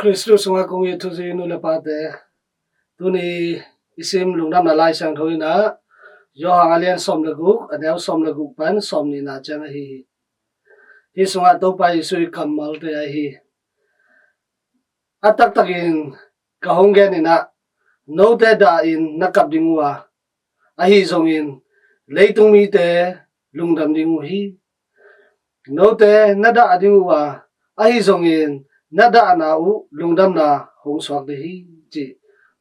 Kristus nga kung ito sa ino lapate, tuni isim lungdam na lai sang thoi na, yo hang alian som laguk, adaw som laguk pan, som ni na chang hi. Hi sunga to pa isui kamal te hi. Atak takin kahonggen ina, no te da in nakap dingwa, ahi zongin, leitung mi te lungdam dingu hi. No te nada dingwa, ahi zongin, nada na u lungdam na hong swak de hi chi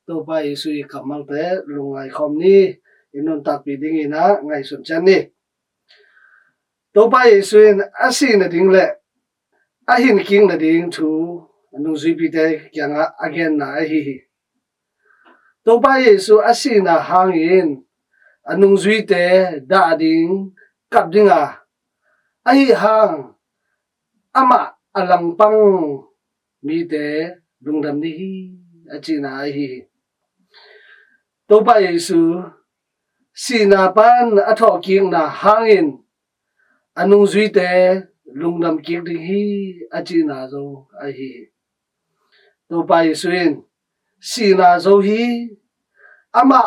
to pa isui kamal te lungai khom ni inon tak pi ding ina ngai sun chan ni to pa isui asi na ding le ahin king na ding thu anu zui pi te kyang again na hi to pa isu asi na hangin anung zui te da ding kap dinga ai hang ama alang pang mi te lungdam ni hi achina hi to pa yesu sina pan atho king na hangin anung zui te lungdam king ding hi achina zo ai hi to pa yesuin sina zo hi ama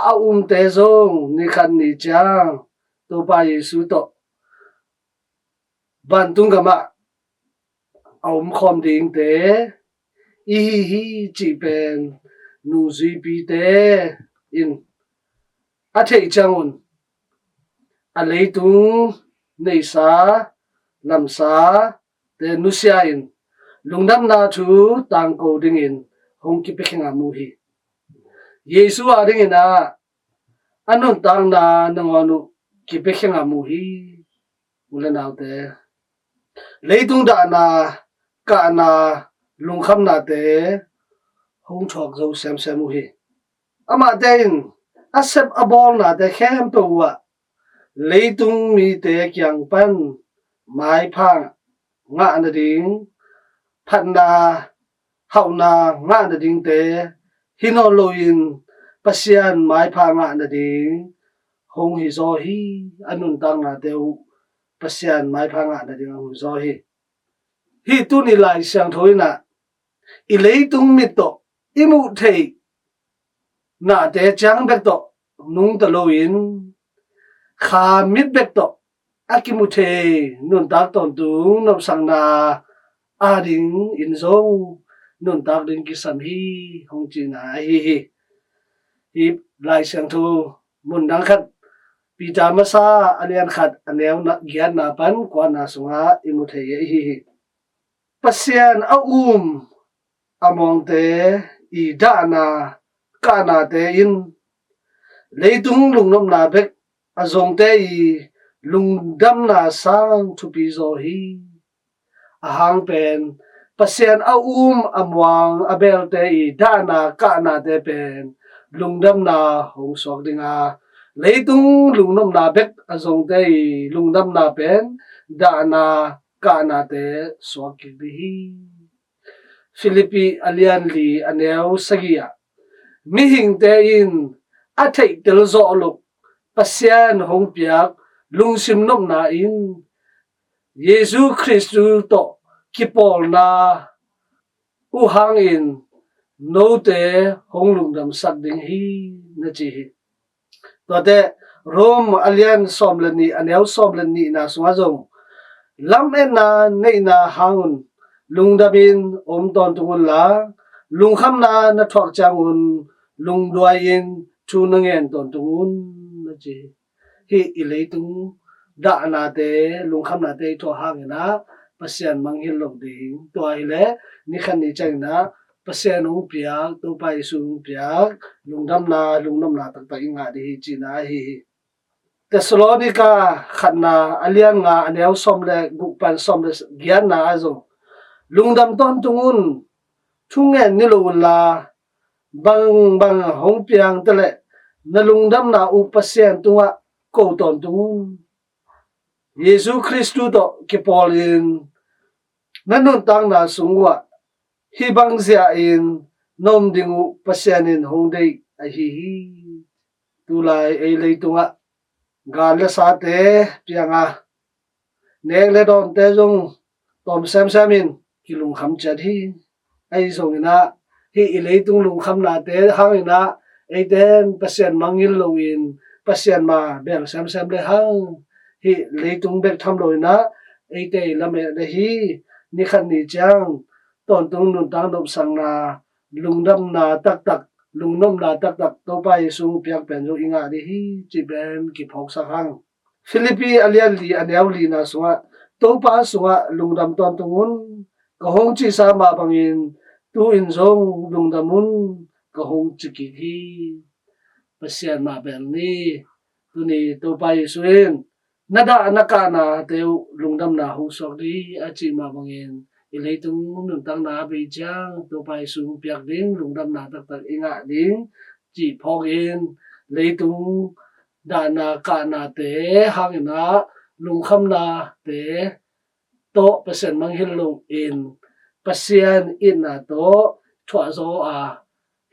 te zo ni khan ni chang to pa yesu to bantung gama khom ding te hi chi pen nu zui pi te in a thei changun a leitung nei sa lam sa te nu sia in lungdam na thu tang ko ding in hong ki pe khinga mu hi yesu a ding ina anon tang na nangonu ki pe khinga mu hi ulana te leitung da na ka na lungkham na te hong thok zo sem sem mu hi ama den asep abol na te khem to wa leitung mi te kyang pan mai phang nga na ding phat na hau na nga na ding te hino loin pasian mai phang nga na ding hong hi zo hi anun tang na te u pasian mai phang nga na ding hong zo hi hi tu ni lai sang thoi na i leitung mi to imu thei na te chang bek to nung ta loin kha mit bek to akimu thei nun tak ton tu nom sang na a ding in zo nun tak ding ki sam hi hong chi na hi lai sang thu mun dang khat pi ta ma sa alian khat anew na gyan na pan kwa na sunga imu thei hi pasian a among te i da na ka na te in leitung lungnom na bek azong te i lungdam na sang thu pi zo hi ahang pen pasian a amwang abel te i da na ka na te pen lungdam na hong sok dinga leitung lungnom na bek azong te i lungdam na pen da na ka na te swak ki hi Philippi alian li anew sagia mi hing te in a thei tel zo luk pasian hong piak lungsim nom na in Yesu Christu to kipol na u hang in no te hong lungdam sak ding hi na chi to te rom alian somlani anew somlani na sunga zong lam en na nei na hangun lungdamin ton tungun la lungkham na thok changun lungduain thu nangen ton tungun na chi hi ileitung da na te lungkham na te tho hangena pasian manghil lok ding to ai le ni khan ni changna pasian u piak to pai su piak lungdam na lungnom na tak ta inga di chi na hi Thessalonica khanna alian nga anew somle gukpan somle gyan na azo lungdam ton tungun thungen ni lo la bang hong piang tele na lungdam na upasyan tunga ko ton tungun Yesu Christu to kipolin nanun tang na sungwa hibang sia in nom dingu pasyanin hongdei ahi tulai ei leitunga gala sate pianga nek le don te jong tom sam samin kilung kham chat hi ai songina hi ileitung lung khamna te hangina eiten pasien mangil loin pasien ma bel sam sam le hang hi leitung bek tham loina eite lame le hi ni khan ni chang ton tung nun tang dop sangna lungdam na tak tak lungnom na tak tak to pa isung piak pen jo inga di hi chi ben ki phok sa hang Philippi alian li anew li na sunga to pa sunga lungdam ton tungun ka hong chi sa ma bangin tu in zong lungdamun ka hong chi ki hi pasian ma ben ni tu ni to pa isuin nada nakana teu lungdam na hu sok di achi ma bangin ileitung nun tang na be chang to pa isu piak ding lungdam na tak tak inga ding chi phok in leitung dana kana te hangina lungkhamna te to pasien manghil lung in pasien ina to thwa zo a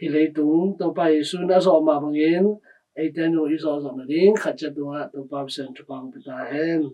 hileitung to pa isu na zo ma bangin eiten no izo zo na ding khatcha tunga to pa pasien chupang pita hen